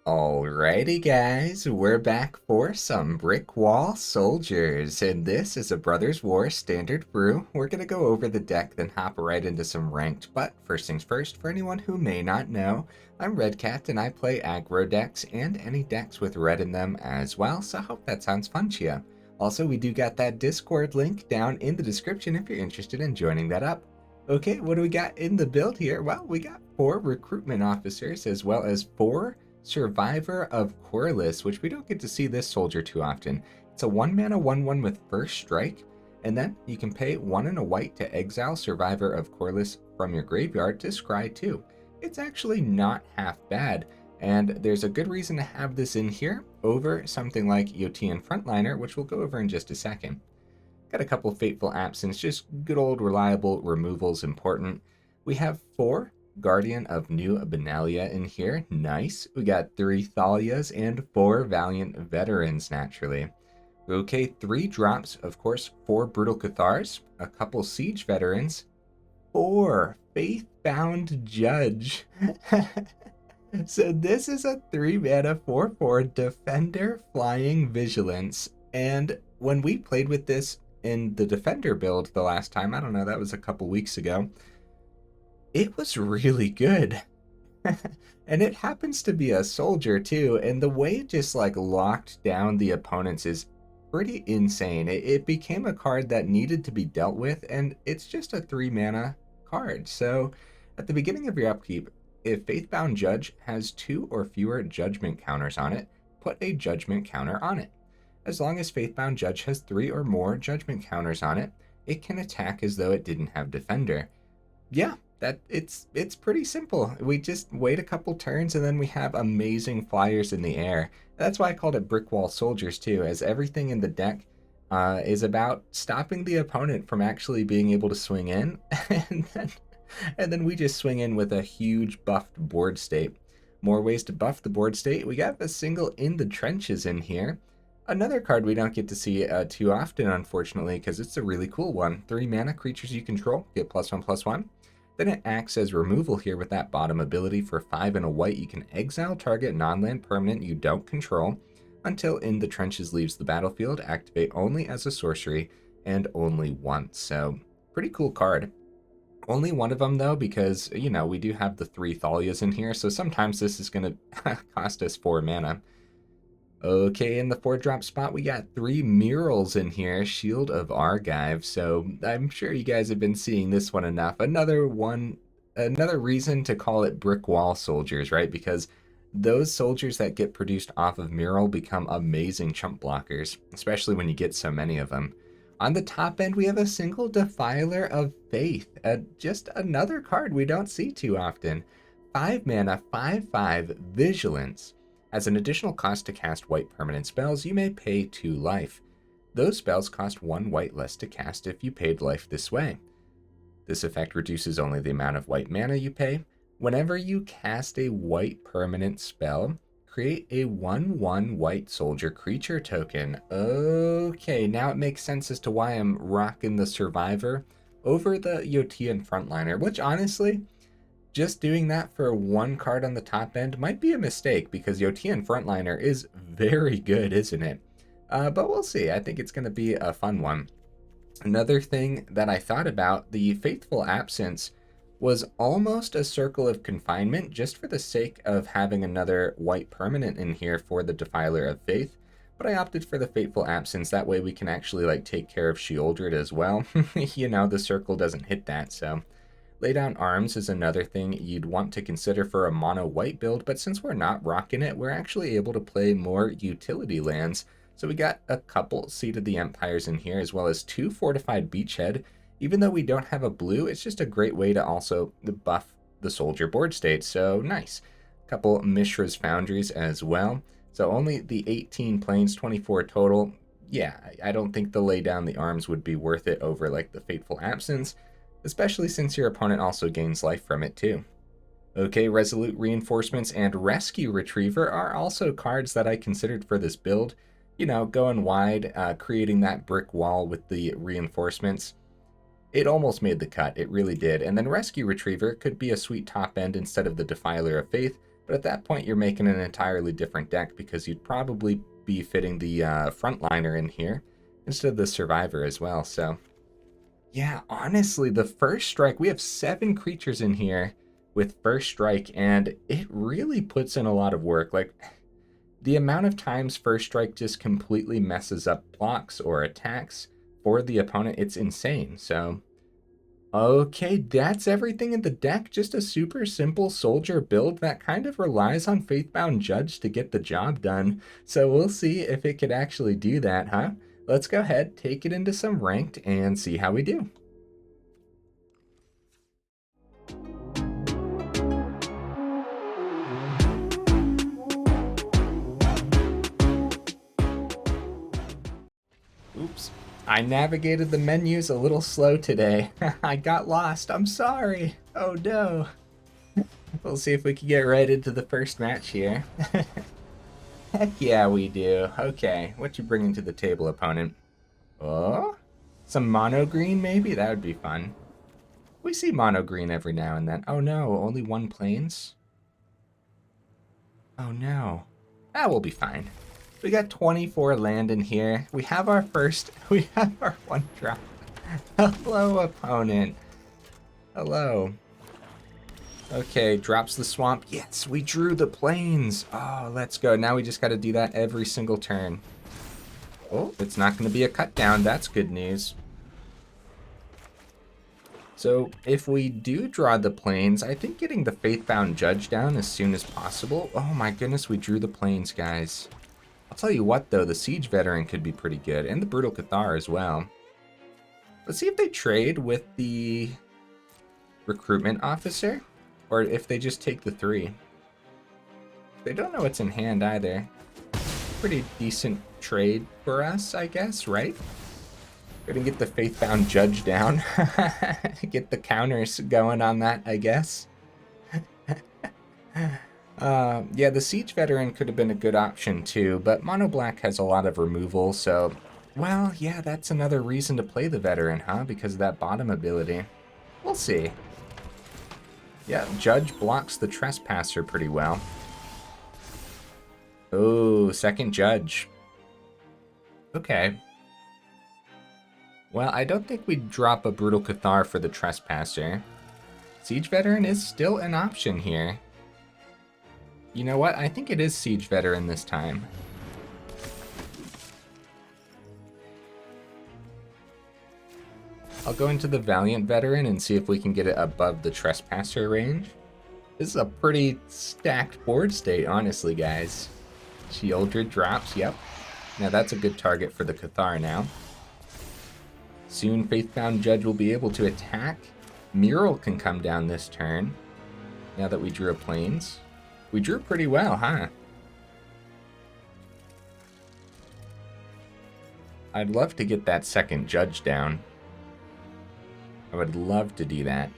Alrighty guys, we're back for some Brick Wall Soldiers, and this is a Brothers War standard brew. We're going to go over the deck, then hop right into some ranked, but first things first, for anyone who may not know, I'm Redcat and I play aggro decks and any decks with red in them as well, so I hope that sounds fun to you. Also, we do got that Discord link down in the description if you're interested in joining that up. Okay, what do we got in the build here? Well, we got 4 Recruitment Officers as well as 4 Survivor of Korlis, which we don't get to see this soldier too often. It's a 1-mana 1/1 with first strike, and then you can pay 1 and a white to exile Survivor of Korlis from your graveyard to scry 2. It's actually not half bad, and there's a good reason to have this in here over something like Yotian Frontliner, which we'll go over in just a second. Got a couple Fateful Absence, just good old reliable removals important. We have 4 Guardian of New Benalia in here. Nice. We got 3 Thalias and 4 Valiant Veterans, naturally. Okay, 3 drops, of course, 4 Brutal Cathars, a couple Siege Veterans, 4 Faithbound Judge. So this is a 3-mana 4/4 Defender Flying Vigilance, and when we played with this in the Defender build the last time, I don't know, that was a couple weeks ago, it was really good. And it happens to be a soldier too, and the way it just like locked down the opponents is pretty insane. It became a card that needed to be dealt with, and it's just a 3-mana card. So at the beginning of your upkeep, if Faithbound Judge has 2 or fewer judgment counters on it, put a judgment counter on it. As long as Faithbound Judge has 3 or more judgment counters on it, it can attack as though it didn't have Defender. Yeah, it's pretty simple. We just wait a couple turns and then we have amazing flyers in the air. That's why I called it Brick Wall Soldiers too, as everything in the deck is about stopping the opponent from actually being able to swing in, and then we just swing in with a huge buffed board state. More ways to buff the board state. We got a single In the Trenches in here. Another card we don't get to see too often, unfortunately, because it's a really cool one. 3 mana, creatures you control get +1/+1. Then it acts as removal here with that bottom ability. For 5 and a white, you can exile target non-land permanent you don't control until In the Trenches leaves the battlefield. Activate only as a sorcery and only once. So pretty cool card. Only one of them though, because you know we do have the 3 Thalias in here, so sometimes this is going to cost us 4 mana. Okay, in the 4-drop spot, we got 3 Myrels in here, Shield of Argive, so I'm sure you guys have been seeing this one enough. Another reason to call it Brick Wall Soldiers, right? Because those soldiers that get produced off of Myrel become amazing chump blockers, especially when you get so many of them. On the top end, we have a single Defiler of Faith, just another card we don't see too often. 5 mana, 5/5 Vigilance. As an additional cost to cast white permanent spells, you may pay 2 life. Those spells cost 1 white less to cast if you paid life this way. This effect reduces only the amount of white mana you pay. Whenever you cast a white permanent spell, create a 1/1 white soldier creature token. Okay, now it makes sense as to why I'm rocking the Survivor over the Yotian Frontliner, which honestly, just doing that for 1 card on the top end might be a mistake, because Yotian Frontliner is very good, isn't it? But we'll see. I think it's going to be a fun one. Another thing that I thought about, the Faithful Absence was almost a Circle of Confinement just for the sake of having another white permanent in here for the Defiler of Faith, but I opted for the Faithful Absence. That way we can actually like take care of Sheoldred as well. You know, the circle doesn't hit that, so... Lay Down Arms is another thing you'd want to consider for a mono white build, but since we're not rocking it, we're actually able to play more utility lands. So we got a couple Seat of the Empires in here, as well as 2 Fortified Beachhead. Even though we don't have a blue, it's just a great way to also buff the soldier board state, so nice. A couple Mishra's Foundries as well. So only the 18 planes, 24 total. Yeah, I don't think the Lay Down the Arms would be worth it over like the Fateful Absence, especially since your opponent also gains life from it too. Okay, Resolute Reinforcements and Rescue Retriever are also cards that I considered for this build. You know, going wide, creating that brick wall with the reinforcements. It almost made the cut, it really did. And then Rescue Retriever could be a sweet top end instead of the Defiler of Faith, But at that point, you're making an entirely different deck because you'd probably be fitting the frontliner in here instead of the survivor as well. So yeah, honestly, the first strike, we have 7 creatures in here with first strike, and it really puts in a lot of work. Like, the amount of times first strike just completely messes up blocks or attacks for the opponent, it's insane. So okay, that's everything in the deck. Just a super simple soldier build that kind of relies on Faithbound Judge to get the job done. So we'll see if it could actually do that, huh? Let's go ahead, take it into some ranked, and see how we do. Oops. I navigated the menus a little slow today. I got lost. I'm sorry. Oh no. We'll see if we can get right into the first match here. Heck yeah, we do. Okay, what you bringing to the table, opponent? Oh? Some mono green, maybe? That would be fun. We see mono green every now and then. Oh no, only 1 plains? Oh no. That will be fine. We got 24 land in here. We have our 1 drop. Hello, opponent. Hello. Okay, drops the swamp. Yes, we drew the plains. Oh, let's go. Now we just got to do that every single turn. Oh, it's not going to be a cut down. That's good news. So if we do draw the plains, I think getting the Faithbound Judge down as soon as possible. Oh my goodness, we drew the plains, guys. I'll tell you what, though, the Siege Veteran could be pretty good, and the Brutal Cathar as well. Let's see if they trade with the Recruitment Officer, or if they just take the 3. They don't know what's in hand either. Pretty decent trade for us, I guess, right? We're gonna get the Faithbound Judge down. Get the counters going on that, I guess. Yeah, the Siege Veteran could have been a good option too, but Mono Black has a lot of removal, so... Well, yeah, that's another reason to play the Veteran, huh? Because of that bottom ability. We'll see. Yeah, Judge blocks the Trespasser pretty well. Oh, second Judge. Okay. Well, I don't think we'd drop a Brutal Cathar for the Trespasser. Siege Veteran is still an option here. You know what? I think it is Siege Veteran this time. I'll go into the Valiant Veteran and see if we can get it above the Trespasser range. This is a pretty stacked board state, honestly, guys. Sheoldred drops, yep. Now that's a good target for the Cathar now. Soon Faithbound Judge will be able to attack. Myrel can come down this turn, now that we drew a plains. We drew pretty well, huh? I'd love to get that second Judge down. I would love to do that.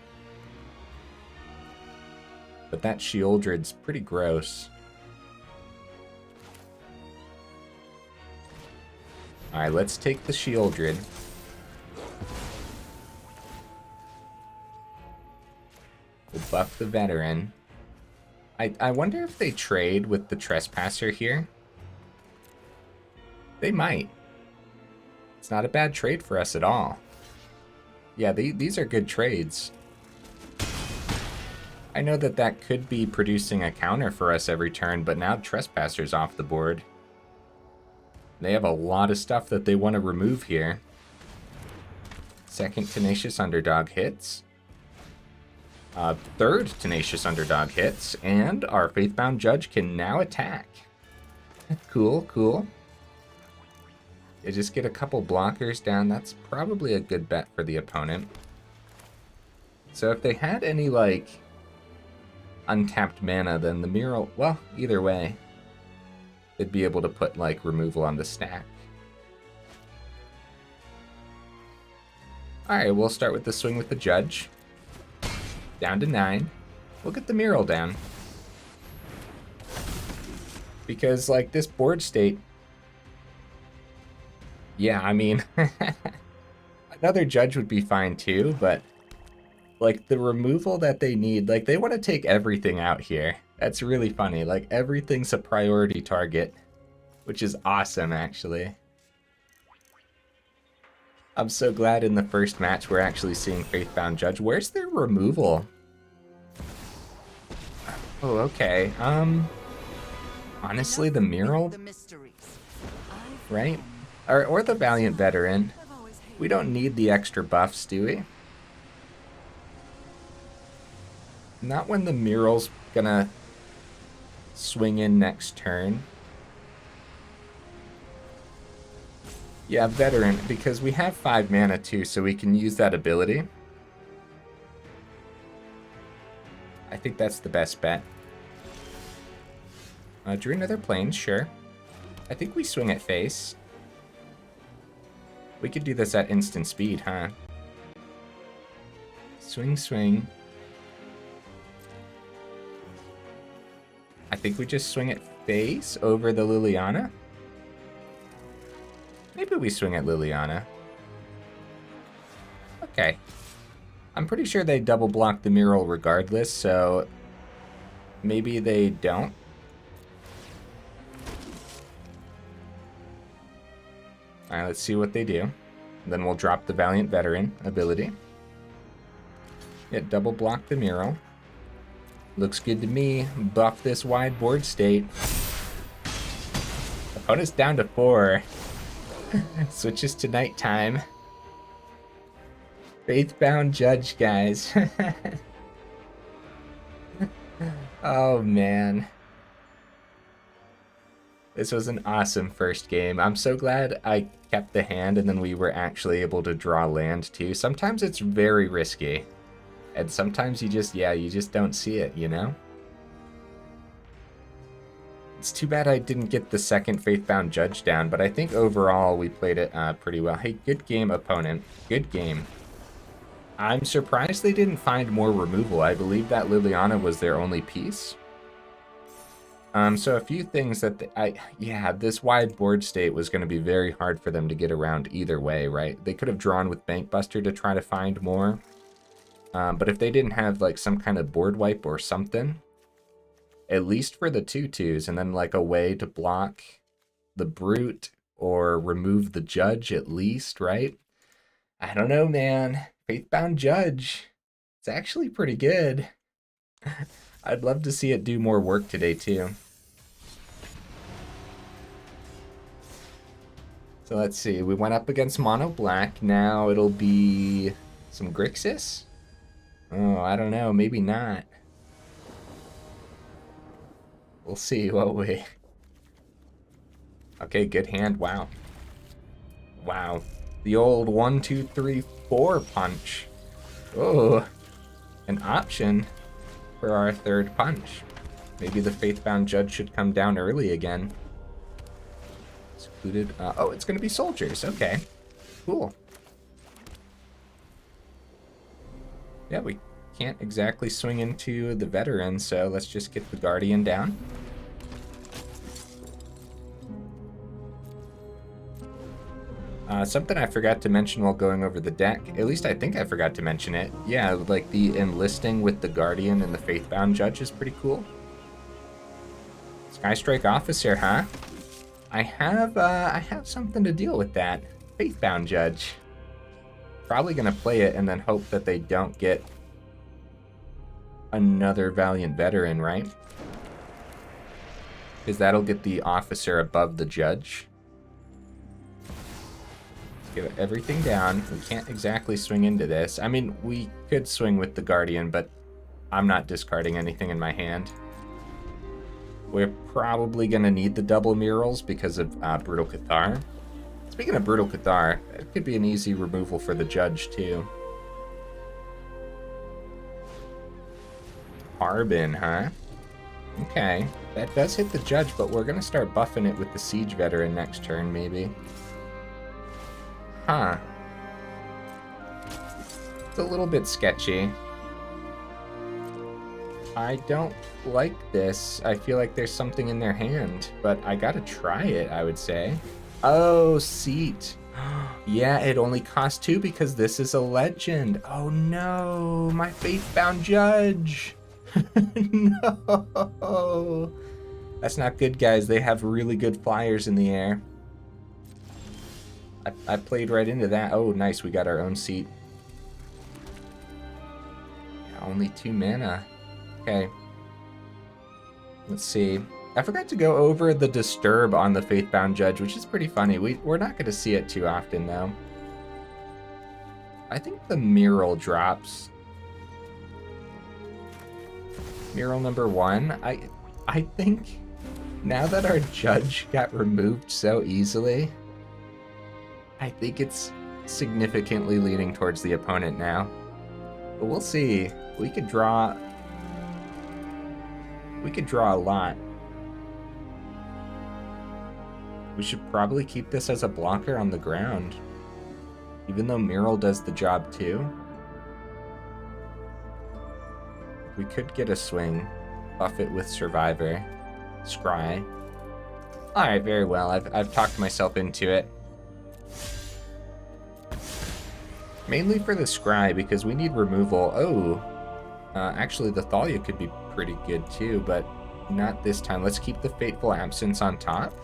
But that Sheoldred's pretty gross. Alright, let's take the Sheoldred. We'll buff the Veteran. I wonder if they trade with the Trespasser here. They might. It's not a bad trade for us at all. Yeah, these are good trades. I know that that could be producing a counter for us every turn, but now Trespasser's off the board. They have a lot of stuff that they want to remove here. Second Tenacious Underdog hits. Third Tenacious Underdog hits, and our Faithbound Judge can now attack. Cool, cool. You just get a couple blockers down. That's probably a good bet for the opponent. So if they had any, like, untapped mana, then the Myrel... Well, either way, they'd be able to put, like, removal on the stack. Alright, we'll start with the swing with the Judge. Down to 9. We'll get the Myrel down. Because, like, this board state... Yeah, I mean... another Judge would be fine too, but... like, the removal that they need... like, they want to take everything out here. That's really funny. Like, everything's a priority target, which is awesome, actually. I'm so glad in the first match we're actually seeing Faithbound Judge. Where's their removal? Oh, okay. Honestly, the Myrel, right? Or the Valiant Veteran. We don't need the extra buffs, do we? Not when the Myrel's gonna swing in next turn. Yeah, Veteran, because we have 5 mana too, so we can use that ability. I think that's the best bet. Drew another plane, sure. I think we swing at face. We could do this at instant speed, huh? Swing, swing. I think we just swing at face over the Liliana. Maybe we swing at Liliana. Okay. I'm pretty sure they double block the Myrel regardless, so maybe they don't. Alright, let's see what they do. Then we'll drop the Valiant Veteran ability. Yeah, double block the Myrel. Looks good to me. Buff this wide board state. Opponent's down to 4. Switches to nighttime. Faithbound Judge, guys. Oh, man. This was an awesome first game. I'm so glad I kept the hand and then we were actually able to draw land too. Sometimes it's very risky. And sometimes you just don't see it, you know? It's too bad I didn't get the second Faithbound Judge down, but I think overall we played it pretty well. Hey, good game, opponent. Good game. I'm surprised they didn't find more removal. I believe that Liliana was their only piece. So a few things that this wide board state was going to be very hard for them to get around either way, right? They could have drawn with Bankbuster to try to find more. But if they didn't have like some kind of board wipe or something, at least for the 2/2s, and then like a way to block the Brute or remove the Judge at least, right? I don't know, man. Faithbound Judge. It's actually pretty good. I'd love to see it do more work today too. So let's see. We went up against Mono Black. Now it'll be some Grixis? Oh, I don't know. Maybe not. We'll see, won't we? Okay, good hand. Wow. Wow. The old 1, 2, 3, 4 punch. Oh, an option for our third punch. Maybe the Faithbound Judge should come down early again. Secluded. Oh, it's going to be soldiers. Okay. Cool. Yeah, we can't exactly swing into the veteran, so let's just get the Guardian down. Something I forgot to mention while going over the deck, at least I think I forgot to mention it. Yeah, like the enlisting with the Guardian and the Faithbound Judge is pretty cool. Skystrike Officer, huh? I have something to deal with that. Faithbound Judge. Probably gonna play it and then hope that they don't get another Valiant Veteran, right? Because that'll get the officer above the Judge. Get everything down. We can't exactly swing into this. I mean, we could swing with the Guardian, but I'm not discarding anything in my hand. We're probably going to need the double Myrels because of Brutal Cathar. Speaking of Brutal Cathar, it could be an easy removal for the Judge, too. Harbin, huh? Okay. That does hit the Judge, but we're going to start buffing it with the Siege Veteran next turn, maybe. Huh. It's a little bit sketchy. I don't like this. I feel like there's something in their hand, but I gotta try it, I would say. Oh, Seat. Yeah, it only costs 2 because this is a legend. Oh no, my Faithbound Judge. No! That's not good, guys. They have really good flyers in the air. I played right into that. Oh, nice. We got our own seat. Yeah, only 2 mana. Okay. Let's see. I forgot to go over the disturb on the Faithbound Judge, which is pretty funny. We're not going to see it too often, though. I think the Myrel drops. Myrel number 1. I think now that our judge got removed so easily, I think it's significantly leaning towards the opponent now. But we'll see. We could draw a lot. We should probably keep this as a blocker on the ground, even though Myrel does the job too. We could get a swing, buff it with Survivor, Scry. Alright, very well. I've talked myself into it. Mainly for the Scry, because we need removal. Oh, actually the Thalia could be pretty good too, but not this time. Let's keep the Fateful Absence on top.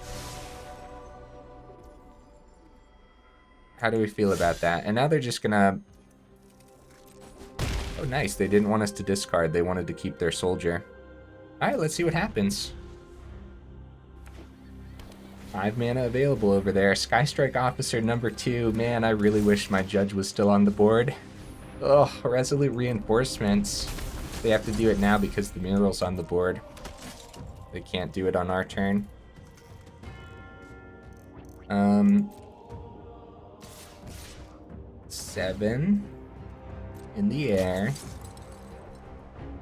How do we feel about that? And now they're just gonna... Oh, nice. They didn't want us to discard. They wanted to keep their soldier. Alright, let's see what happens. 5 mana available over there. Skystrike Officer number 2. Man, I really wish my judge was still on the board. Ugh, Resolute Reinforcements. They have to do it now because the Myrel's on the board. They can't do it on our turn. 7 in the air.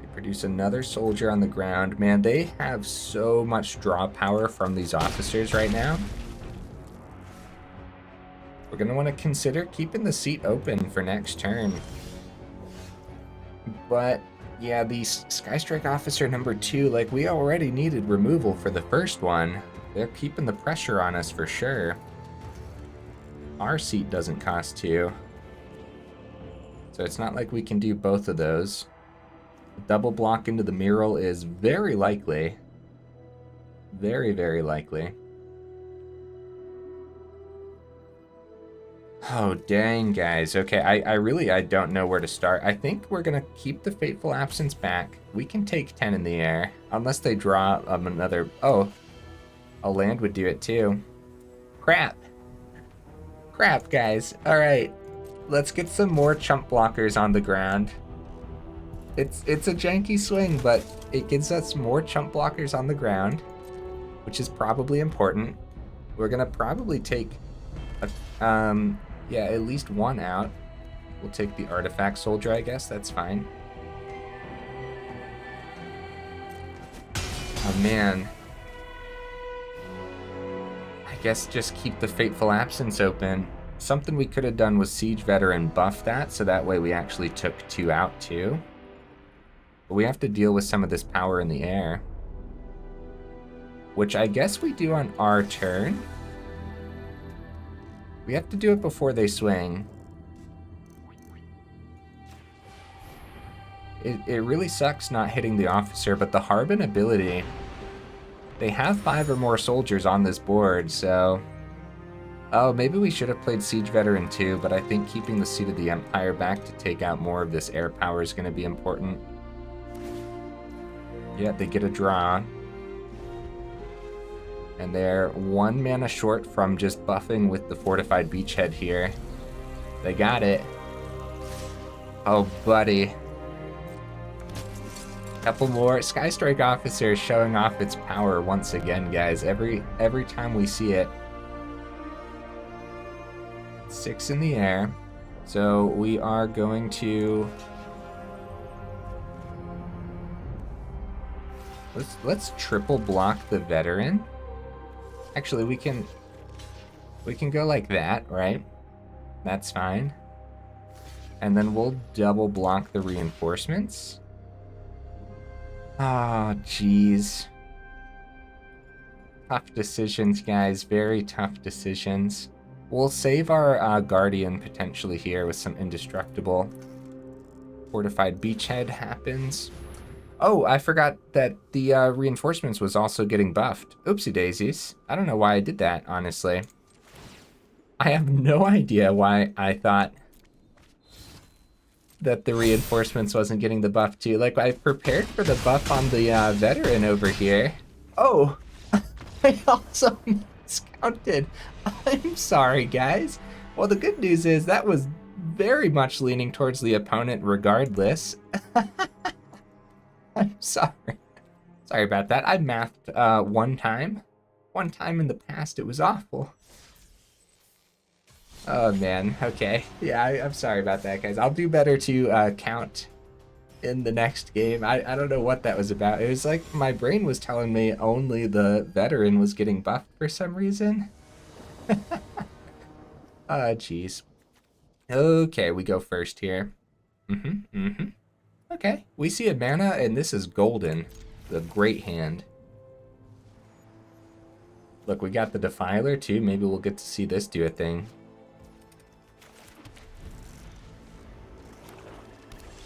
They produce another soldier on the ground. Man, they have so much draw power from these officers right now. We're going to want to consider keeping the seat open for next turn. But yeah, the Skystrike Officer number 2, like, we already needed removal for the first one. They're keeping the pressure on us for sure. Our seat doesn't cost 2. So it's not like we can do both of those. Double block into the Myrel is very likely. Very, very likely. Oh, dang, guys. Okay, I don't know where to start. I think we're going to keep the Fateful Absence back. We can take 10 in the air. Unless they draw another... Oh, a land would do it too. Crap. Crap, guys. All right. Let's get some more chump blockers on the ground. It's a janky swing, but it gives us more chump blockers on the ground, which is probably important. We're gonna probably take yeah, at least 1 out. We'll take the Artifact Soldier, I guess. That's fine. Oh man. I guess just keep the Fateful Absence open. Something we could have done was Siege Veteran buff that, so that way we actually took 2 out too. But we have to deal with some of this power in the air, which I guess we do on our turn. We have to do it before they swing. It really sucks not hitting the officer, but the Harbin ability, they have 5 or more soldiers on this board, so... Oh, maybe we should have played Siege Veteran too, but I think keeping the Seat of the Empire back to take out more of this air power is going to be important. Yeah, they get a draw. And they're 1 mana short from just buffing with the Fortified Beachhead here. They got it. Oh, buddy. Couple more. Skystrike Officer showing off its power once again, guys. Every time we see it. 6 in the air. So we are going to... Let's triple block the Veteran. Actually, we can go like that, right? That's fine. And then we'll double block the reinforcements. Oh, jeez. Tough decisions, guys. Very tough decisions. We'll save our Guardian potentially here with some Indestructible. Fortified Beachhead happens. Oh, I forgot that the reinforcements was also getting buffed. Oopsie daisies. I don't know why I did that, honestly. I have no idea why I thought that the reinforcements wasn't getting the buff too. Like, I prepared for the buff on the veteran over here. Oh, I also miscounted. I'm sorry, guys. Well, the good news is that was very much leaning towards the opponent regardless. I'm sorry. Sorry about that. I mathed one time. One time in the past, it was awful. Oh, man. Okay. Yeah, I'm sorry about that, guys. I'll do better to count in the next game. I don't know what that was about. It was like my brain was telling me only the veteran was getting buffed for some reason. Jeez. Okay, we go first here. Okay, we see a mana, and this is golden. The great hand. Look, we got the Defiler, too. Maybe we'll get to see this do a thing.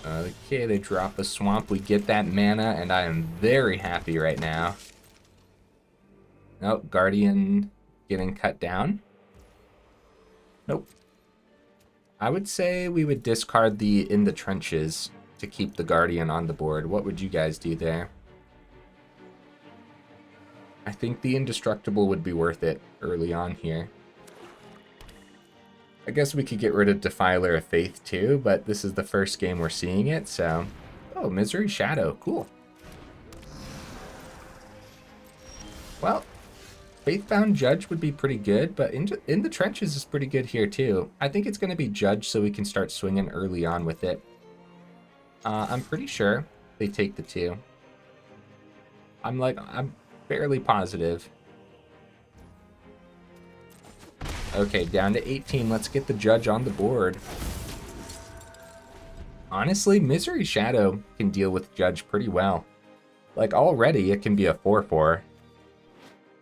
Okay, they drop a swamp. We get that mana, and I am very happy right now. Nope, Guardian getting cut down. Nope. I would say we would discard the In the Trenches to keep the Guardian on the board. What would you guys do there? I think the Indestructible would be worth it early on here. I guess we could get rid of Defiler of Faith too, but this is the first game we're seeing it, so... Oh, Misery Shadow, cool. Well, Faithbound Judge would be pretty good, but in the Trenches is pretty good here too. I think it's going to be Judge so we can start swinging early on with it. I'm pretty sure they take the 2. I'm fairly positive. Okay, down to 18. Let's get the Judge on the board. Honestly, Misery Shadow can deal with Judge pretty well. Like, already it can be a 4/4.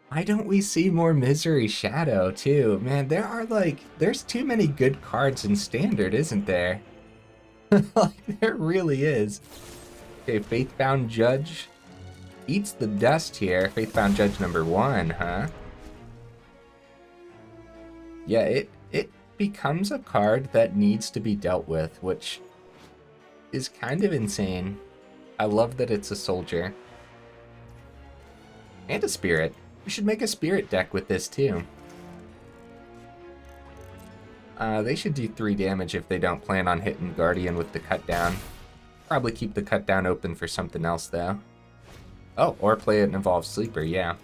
Why don't we see more Misery Shadow, too? Man, there's too many good cards in Standard, isn't there? Like, there really is. Okay, Faithbound Judge eats the dust here. Faithbound Judge number 1, huh? Yeah, it becomes a card that needs to be dealt with, which is kind of insane. I love that it's a soldier. And a spirit. We should make a spirit deck with this too. They should do 3 damage if they don't plan on hitting Guardian with the cut down. Probably keep the cut down open for something else though. Oh, or play an Evolved Sleeper, yeah.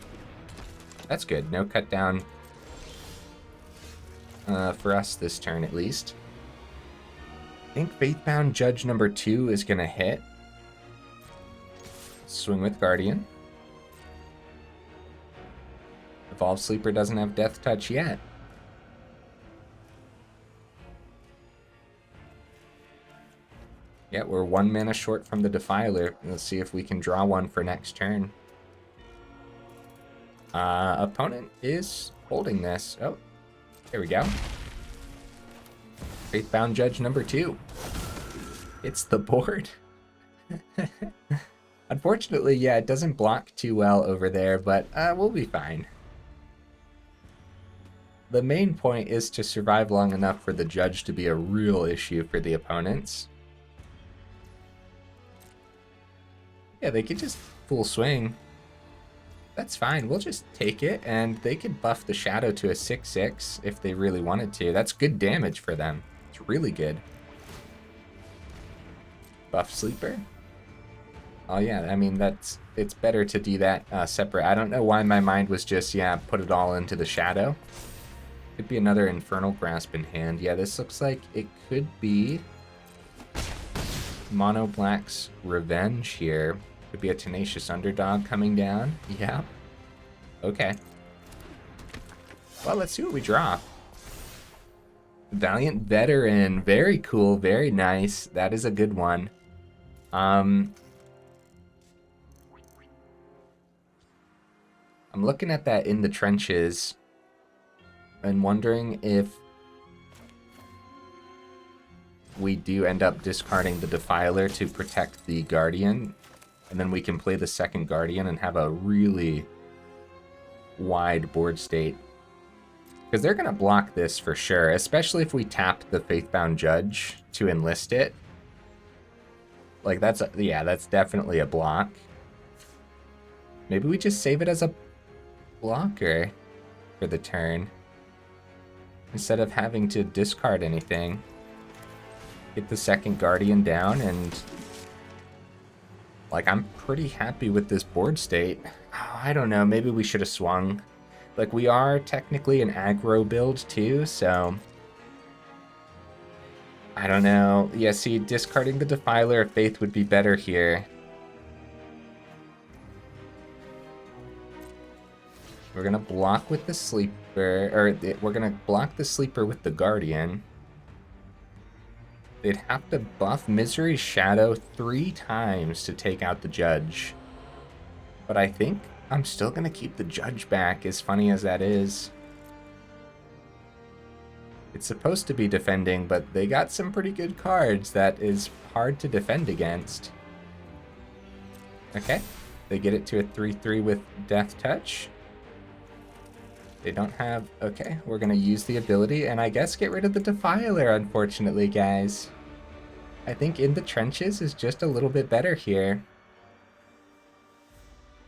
That's good, no cut down. For us this turn at least. I think Faithbound Judge number 2 is gonna hit. Swing with Guardian. Evolved Sleeper doesn't have Death Touch yet. Yeah, we're 1 mana short from the Defiler. Let's see if we can draw one for next turn. Opponent is holding this. Oh, there we go. Faithbound Judge number 2. It's the board. Unfortunately, yeah, it doesn't block too well over there, but we'll be fine. The main point is to survive long enough for the Judge to be a real issue for the opponents. Yeah, they could just full swing. That's fine, we'll just take it, and they could buff the Shadow to a 6/6 if they really wanted to. That's good damage for them. It's really good. Buff Sleeper. Oh yeah, I mean, it's better to do that separate. I don't know why my mind was just, yeah, put it all into the Shadow. Could be another Infernal Grasp in hand. Yeah, this looks like it could be Mono Black's Revenge here. Could be a Tenacious Underdog coming down. Yeah. Okay. Well, let's see what we draw. Valiant Veteran. Very cool. Very nice. That is a good one. I'm looking at that In the Trenches and wondering if we do end up discarding the Defiler to protect the Guardian. And then we can play the second Guardian and have a really wide board state. Because they're going to block this for sure, especially if we tap the Faithbound Judge to enlist it. Like, that's definitely a block. Maybe we just save it as a blocker for the turn, instead of having to discard anything. Get the second Guardian down, and like, I'm pretty happy with this board state. Oh, I don't know, maybe we should have swung. Like, we are technically an aggro build too, so I don't know. Yeah, see, discarding the Defiler of Faith would be better here. We're gonna block with the Sleeper, or we're gonna block the Sleeper with the Guardian. They'd have to buff Misery's Shadow 3 times to take out the Judge. But I think I'm still gonna keep the Judge back, as funny as that is. It's supposed to be defending, but they got some pretty good cards that is hard to defend against. Okay, they get it to a 3/3 with Death Touch. They don't have... Okay, we're going to use the ability and I guess get rid of the Defiler, unfortunately, guys. I think In the Trenches is just a little bit better here.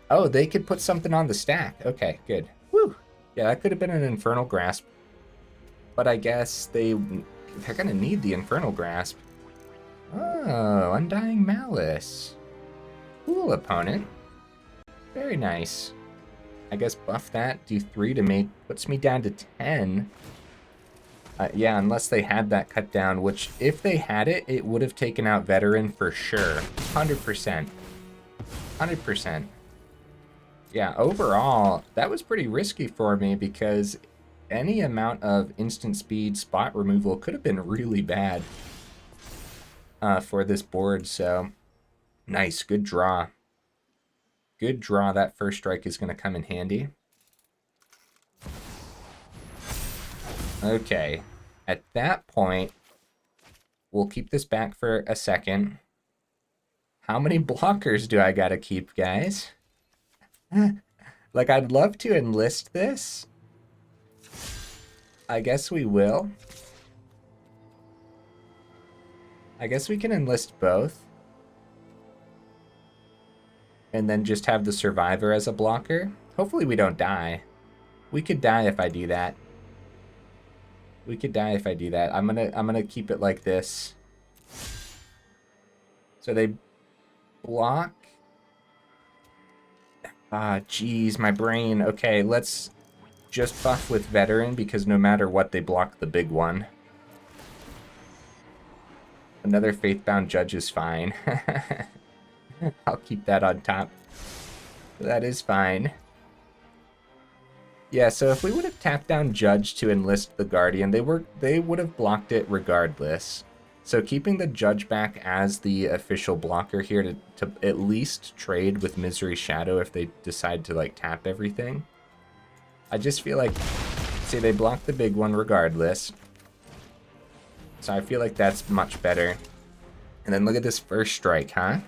Oh, they could put something on the stack. Okay, good. Woo! Yeah, that could have been an Infernal Grasp. But I guess they're going to need the Infernal Grasp. Oh, Undying Malice. Cool, opponent. Very nice. I guess buff that, do 3 to make, puts me down to 10. Yeah, unless they had that cut down, which if they had it, it would have taken out Veteran for sure. 100%. 100%. Yeah, overall, that was pretty risky for me because any amount of instant speed spot removal could have been really bad for this board, so nice, good draw. Good draw. That first strike is going to come in handy. Okay. At that point, we'll keep this back for a second. How many blockers do I got to keep, guys? Like, I'd love to enlist this. I guess we will. I guess we can enlist both. And then just have the Survivor as a blocker. Hopefully we don't die. We could die if I do that. We could die if I do that. I'm gonna keep it like this. So they block. Ah, geez, my brain. Okay, let's just buff with Veteran because no matter what, they block the big one. Another Faithbound Judge is fine. I'll keep that on top. That is fine. Yeah, so if we would have tapped down Judge to enlist the Guardian, they would have blocked it regardless. So keeping the Judge back as the official blocker here to at least trade with Misery Shadow if they decide to like tap everything. I just feel like, see, they blocked the big one regardless. So I feel like that's much better. And then look at this first strike, huh?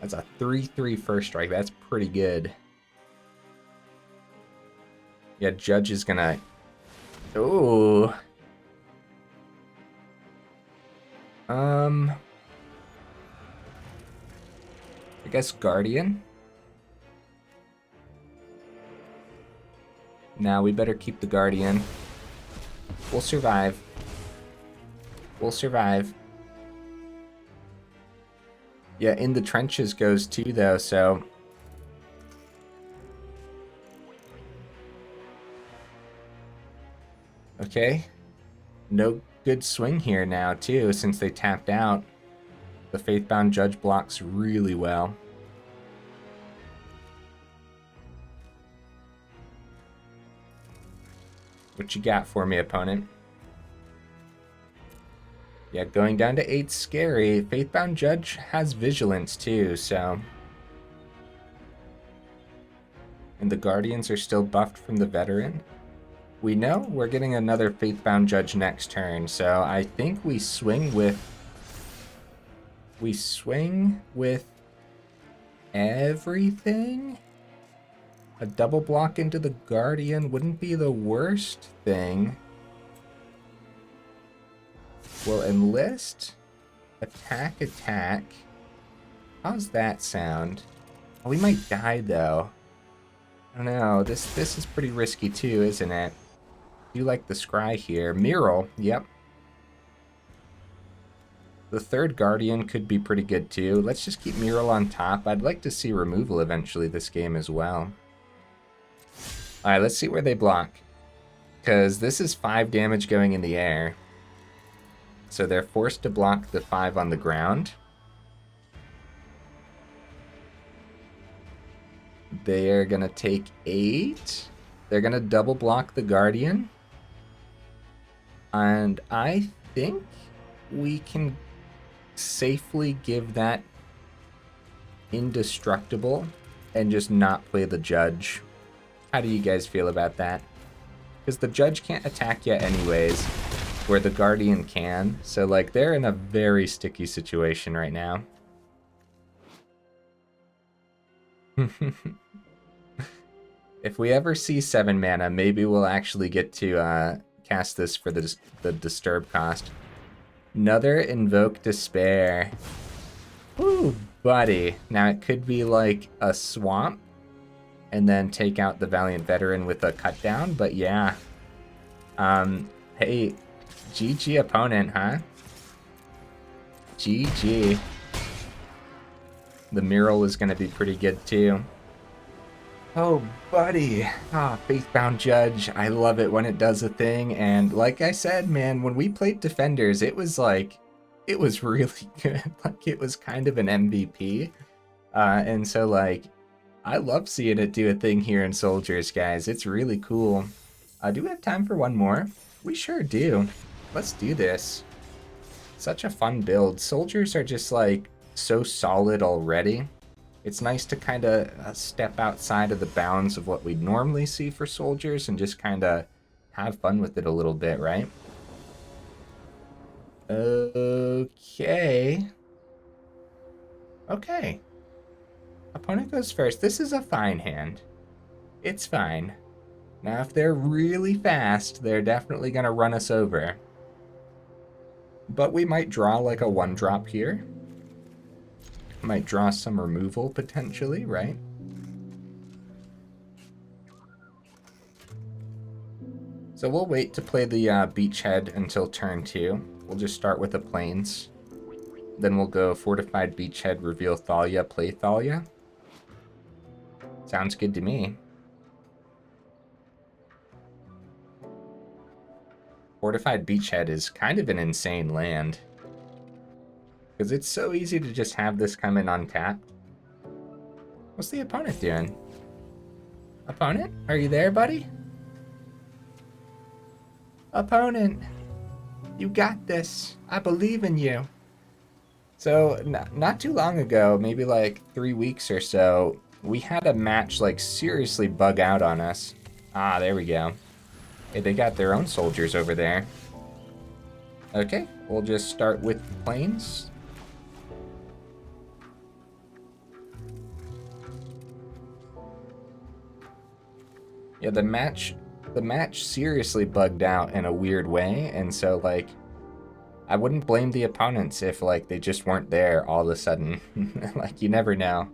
That's a 3/3 first strike. That's pretty good. Yeah, Judge is gonna... Ooh. I guess Guardian. Now we better keep the Guardian. We'll survive. We'll survive. Yeah, In the Trenches goes too, though, so... Okay. No good swing here now, too, since they tapped out. The Faithbound Judge blocks really well. What you got for me, opponent? Yeah, going down to 8's scary. Faithbound Judge has Vigilance too, so... And the Guardians are still buffed from the Veteran. We know we're getting another Faithbound Judge next turn, so I think we swing with We swing with everything? A double block into the Guardian wouldn't be the worst thing. We'll enlist, attack, attack. How's that sound? Oh, we might die though. I don't know, this is pretty risky too, isn't it? You like the scry here. Myrel, yep. The third Guardian could be pretty good too. Let's just keep Myrel on top. I'd like to see removal eventually this game as well. Alright, let's see where they block. Because this is 5 damage going in the air. So they're forced to block the 5 on the ground. They're going to take 8. They're going to double block the Guardian. And I think we can safely give that indestructible and just not play the Judge. How do you guys feel about that? Because the Judge can't attack yet anyways, where the Guardian can. So, like, they're in a very sticky situation right now. If we ever see 7 mana, maybe we'll actually get to cast this for the Disturb cost. Another Invoke Despair. Ooh, buddy. Now, it could be like a Swamp, and then take out the Valiant Veteran with a cut down, but yeah. Hey, GG opponent, huh? GG. The Myrel is gonna be pretty good too. Oh, buddy. Faithbound Judge. I love it when it does a thing, and like I said, man, when we played Defenders, it was like, it was really good. Like, it was kind of an MVP. And so, like, I love seeing it do a thing here in Soldiers, guys. It's really cool. Do we have time for one more? We sure do. Let's do this. Such a fun build. Soldiers are just, like, so solid already. It's nice to kind of step outside of the bounds of what we'd normally see for Soldiers and just kind of have fun with it a little bit, right? Okay. Okay. Opponent goes first. This is a fine hand. It's fine. Now, if they're really fast, they're definitely going to run us over. But we might draw like a 1-drop here. Might draw some removal, potentially, right? So we'll wait to play the Beachhead until turn 2. We'll just start with the Plains. Then we'll go Fortified Beachhead, reveal Thalia, play Thalia. Sounds good to me. Fortified Beachhead is kind of an insane land. Because it's so easy to just have this come in untapped. What's the opponent doing? Opponent? Are you there, buddy? Opponent! You got this. I believe in you. So, not too long ago, maybe like 3 weeks or so, we had a match like seriously bug out on us. Ah, there we go. Hey, they got their own soldiers over there. Okay, we'll just start with the Plains. Yeah, the match seriously bugged out in a weird way, and so, like, I wouldn't blame the opponents if, like, they just weren't there all of a sudden. Like, you never know.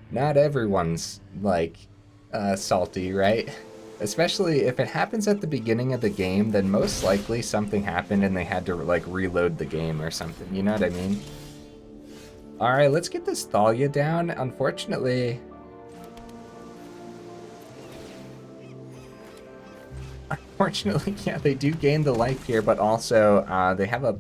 Not everyone's, like, salty, right? Especially if it happens at the beginning of the game, then most likely something happened and they had to, like, reload the game or something. You know what I mean? Alright, let's get this Thalia down. Unfortunately, yeah, they do gain the life here, but also they have a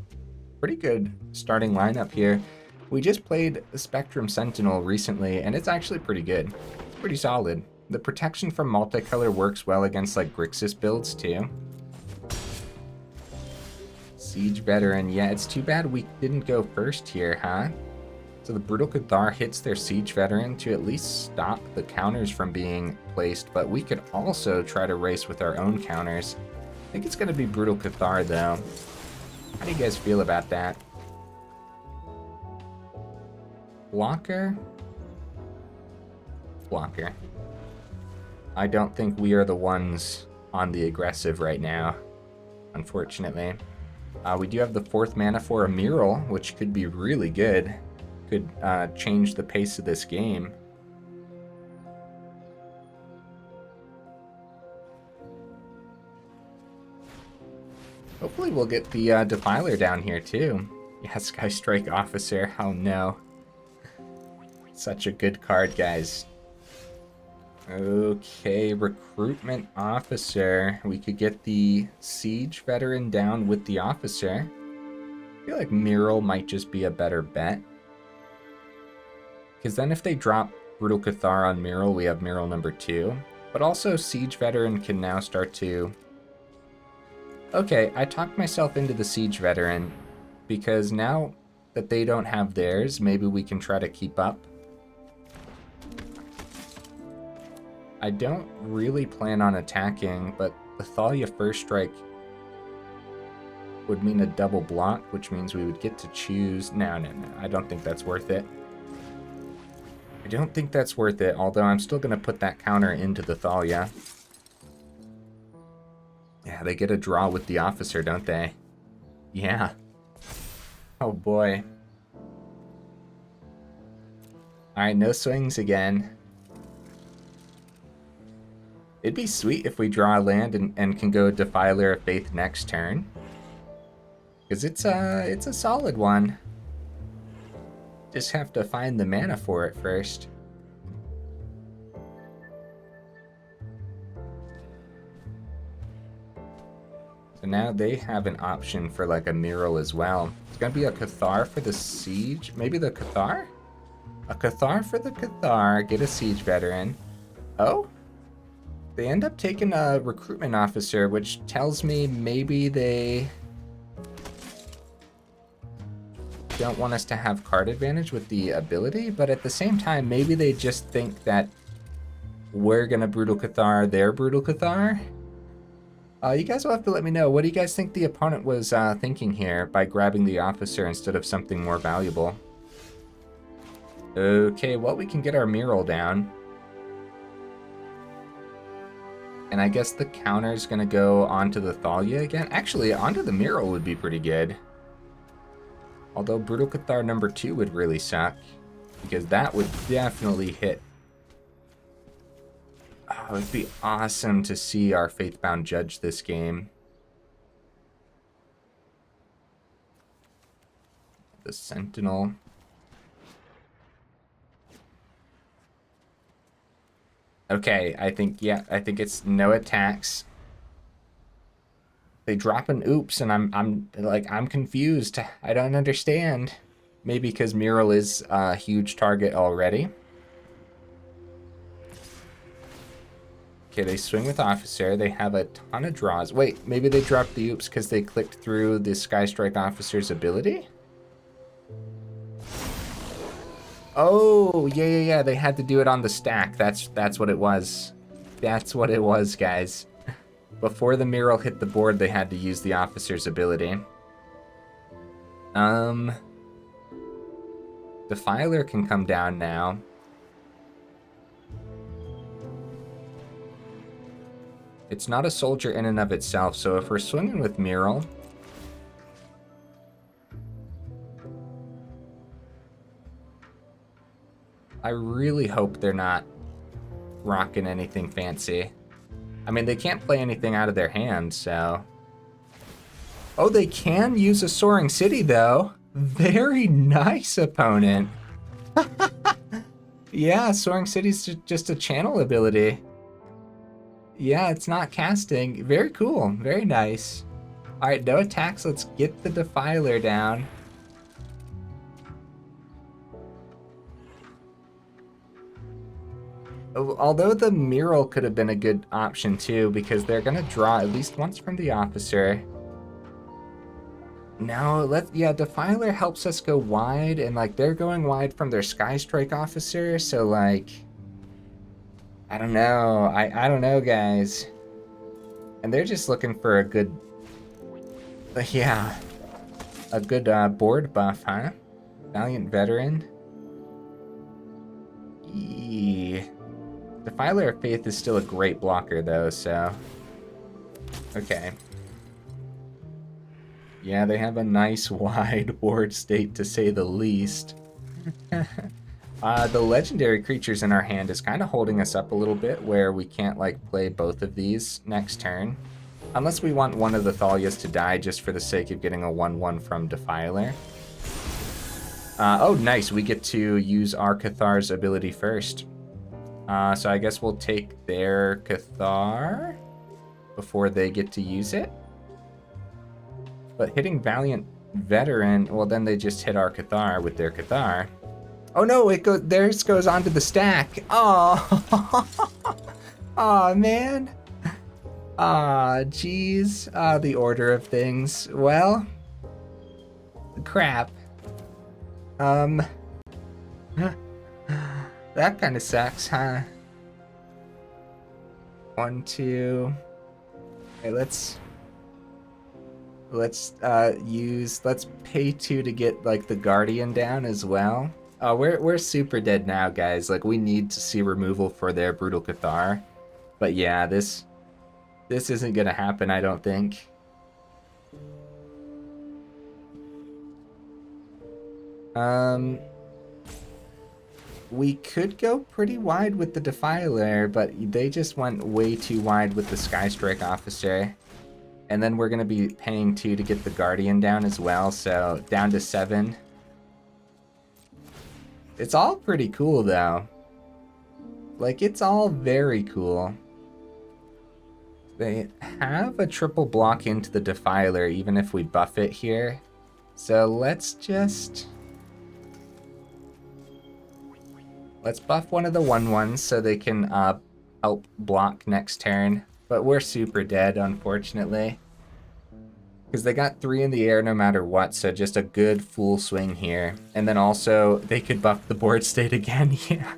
pretty good starting lineup here. We just played Spectrum Sentinel recently, and it's actually pretty good. It's pretty solid. The protection from multicolor works well against, like, Grixis builds, too. Siege Veteran. Yeah, it's too bad we didn't go first here, huh? So the Brutal Cathar hits their Siege Veteran to at least stop the counters from being placed, but we could also try to race with our own counters. I think it's going to be Brutal Cathar, though. How do you guys feel about that? Blocker? Blocker. I don't think we are the ones on the aggressive right now, unfortunately. We do have the 4th mana for a Myrel, which could be really good. Could change the pace of this game. Hopefully we'll get the Defiler down here too. Yeah, Sky Strike Officer. Oh no. Such a good card, guys. Okay, Recruitment Officer. We could get the Siege Veteran down with the Officer. I feel like Myrel might just be a better bet. Because then if they drop Brutal Cathar on Myrel, we have Myrel number 2. But also Siege Veteran can now start to... Okay, I talked myself into the Siege Veteran. Because now that they don't have theirs, maybe we can try to keep up. I don't really plan on attacking, but the Thalia First Strike would mean a double block, which means we would get to choose... No, I don't think that's worth it. I don't think that's worth it, although I'm still going to put that counter into the Thalia. Yeah, they get a draw with the Officer, don't they? Yeah. Oh boy. Alright, no swings again. It'd be sweet if we draw a land and can go Defiler of Faith next turn. Because it's a solid one. Just have to find the mana for it first. So now they have an option for like a Myrel as well. It's gonna be a Cathar for the Siege. Maybe the Cathar? A Cathar for the Cathar. Get a Siege Veteran. Oh? They end up taking a Recruitment Officer, which tells me maybe they don't want us to have card advantage with the ability, but at the same time, maybe they just think that we're gonna Brutal Cathar their Brutal Cathar. You guys will have to let me know. What do you guys think the opponent was thinking here by grabbing the Officer instead of something more valuable? Okay, well, we can get our Myrel down. And I guess the counter's gonna go onto the Thalia again. Actually, onto the Myrel would be pretty good. Although Brutal Cathar number 2 would really suck. Because that would definitely hit. Oh, it'd be awesome to see our Faithbound Judge this game. The Sentinel. Okay, I think it's no attacks. They drop an oops, and I'm confused. I don't understand. Maybe because Myrel is a huge target already. Okay, they swing with Officer. They have a ton of draws. Wait, maybe they dropped the oops because they clicked through the Sky Strike Officer's ability? Oh, yeah. They had to do it on the stack. That's what it was. That's what it was, guys. Before the Myrel hit the board, they had to use the Officer's ability. Defiler can come down now. It's not a soldier in and of itself, so if we're swinging with Myrel... I really hope they're not rocking anything fancy. I mean, they can't play anything out of their hand, so... Oh, they can use a Soaring City, though. Very nice, opponent. Yeah, Soaring City's just a channel ability. Yeah, it's not casting. Very cool. Very nice. Alright, no attacks. Let's get the Defiler down. Although the Myrel could have been a good option too, because they're gonna draw at least once from the Officer. No, Defiler helps us go wide, and like they're going wide from their Sky Strike Officer, so like I don't know. I don't know, guys. And they're just looking for a good a good board buff, huh? Valiant Veteran. see. Defiler of Faith is still a great blocker, though, so... Okay. Yeah, they have a nice wide board state, to say the least. The legendary creatures in our hand is kind of holding us up a little bit, where we can't, like, play both of these next turn. Unless we want one of the Thalias to die just for the sake of getting a 1/1 from Defiler. Oh, nice. We get to use our Cathar's ability first. So I guess we'll take their Cathar before they get to use it. But hitting Valiant Veteran, well, then they just hit our Cathar with their Cathar. Oh no, theirs goes onto the stack. Oh, oh man. Ah, jeez. The order of things. Well, crap. That kind of sucks, huh? 1, 2. Okay, let's pay 2 to get like the Guardian down as well. Oh, we're super dead now, guys. Like, we need to see removal for their Brutal Cathar. But yeah, this isn't gonna happen, I don't think. We could go pretty wide with the Defiler, but they just went way too wide with the Skystrike Officer. And then we're gonna be paying 2 to get the Guardian down as well, so down to 7. It's all pretty cool, though. Like, it's all very cool. They have a triple block into the Defiler, even if we buff it here. So let's buff one of the 1/1s so they can help block next turn. But we're super dead, unfortunately. Because they got 3 in the air no matter what, so just a good full swing here. And then also, they could buff the board state again. Yeah.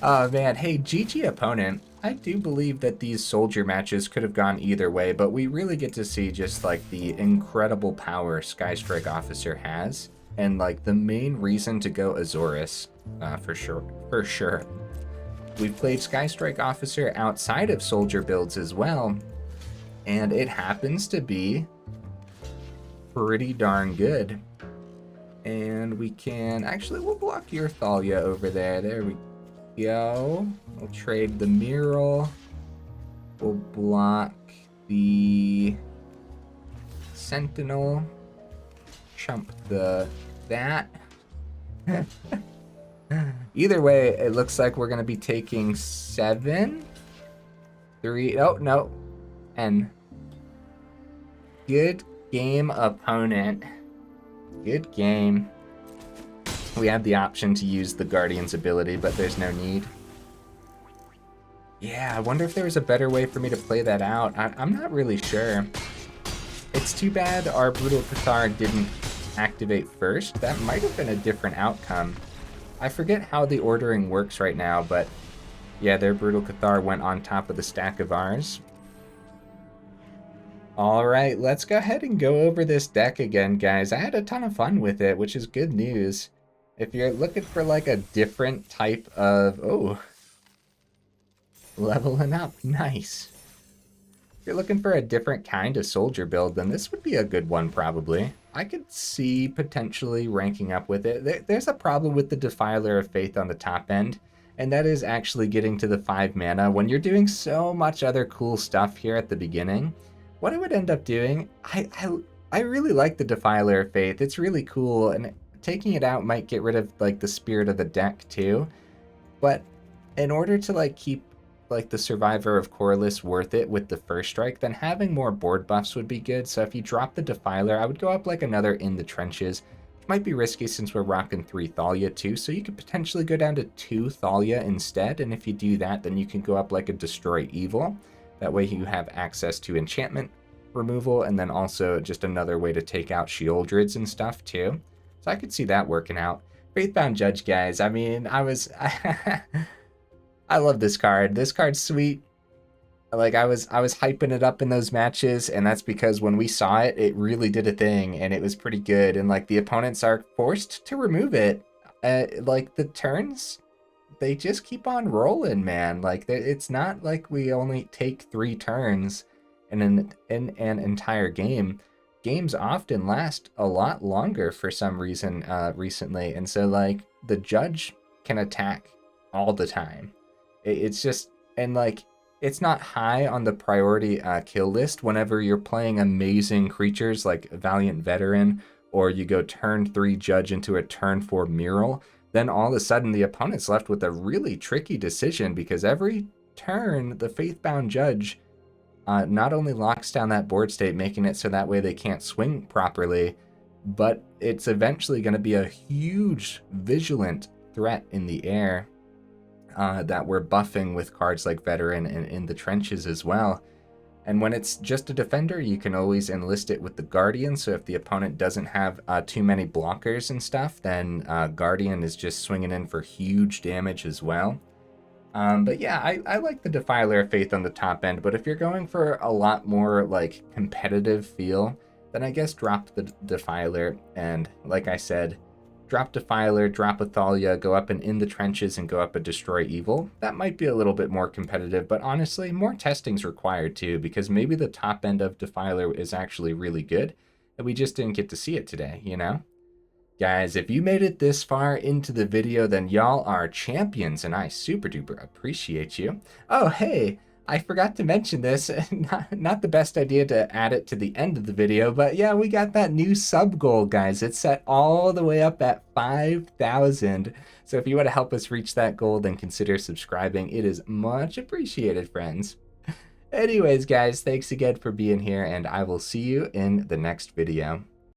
Oh man, hey, GG opponent. I do believe that these soldier matches could have gone either way, but we really get to see just like the incredible power Skystrike Officer has. And like the main reason to go Azorius, for sure. We've played Skystrike Officer outside of soldier builds as well, and it happens to be pretty darn good. And we can, actually, we'll block your Thalia over there. There we go. We'll trade the Myrel. We'll block the Sentinel. Chump that. Either way, it looks like we're gonna be taking 7, 3. Oh no, and good game, opponent. Good game. We have the option to use the Guardian's ability, but there's no need. Yeah, I wonder if there was a better way for me to play that out. I'm not really sure. It's too bad our Brutal Cathar didn't activate first. That might have been a different outcome. I forget how the ordering works right now, but yeah, their Brutal Cathar went on top of the stack of ours. Alright, let's go ahead and go over this deck again, guys. I had a ton of fun with it, which is good news. If you're looking for like a different type of... Oh, leveling up, nice. If you're looking for a different kind of soldier build, then this would be a good one, probably. I could see potentially ranking up with it. There's a problem with the Defiler of Faith on the top end, and that is actually getting to the 5 mana. When you're doing so much other cool stuff here at the beginning, what I would end up doing, I really like the Defiler of Faith. It's really cool, and taking it out might get rid of like the spirit of the deck too. But in order to like keep like the Survivor of Korlis worth it with the first strike, then having more board buffs would be good. So if you drop the Defiler, I would go up like another In the Trenches. It might be risky since we're rocking 3 Thalia too, so you could potentially go down to 2 Thalia instead, and if you do that, then you can go up like a Destroy Evil. That way you have access to enchantment removal, and then also just another way to take out Sheoldreds and stuff too. So I could see that working out. Faithbound Judge, guys, I mean, I love this card. This card's sweet. Like, I was hyping it up in those matches, and that's because when we saw it, it really did a thing, and it was pretty good. And like the opponents are forced to remove it. Like the turns they just keep on rolling, man. Like, it's not like we only take 3 turns in an entire game. Games often last a lot longer for some reason recently, and so like the judge can attack all the time. It's just, and like, it's not high on the priority kill list whenever you're playing amazing creatures like Valiant Veteran, or you go turn 3 judge into a turn 4 Myrel. Then all of a sudden the opponent's left with a really tricky decision, because every turn the Faithbound Judge not only locks down that board state, making it so that way they can't swing properly, but it's eventually going to be a huge vigilant threat in the air that we're buffing with cards like Veteran and in the trenches as well. And when it's just a defender, you can always enlist it with the Guardian, so if the opponent doesn't have too many blockers and stuff, then Guardian is just swinging in for huge damage as well. But yeah, I like the Defiler of Faith on the top end, but if you're going for a lot more like competitive feel, then I guess drop the Defiler, and like I said, drop Defiler, drop a Thalia, go up and in the trenches and go up a Destroy Evil. That might be a little bit more competitive, but honestly, more testing's required too, because maybe the top end of Defiler is actually really good, and we just didn't get to see it today, you know? Guys, if you made it this far into the video, then y'all are champions, and I super duper appreciate you. Oh, hey, I forgot to mention this. Not the best idea to add it to the end of the video, but yeah, we got that new sub goal, guys. It's set all the way up at 5,000. So if you want to help us reach that goal, then consider subscribing. It is much appreciated, friends. Anyways, guys, thanks again for being here, and I will see you in the next video.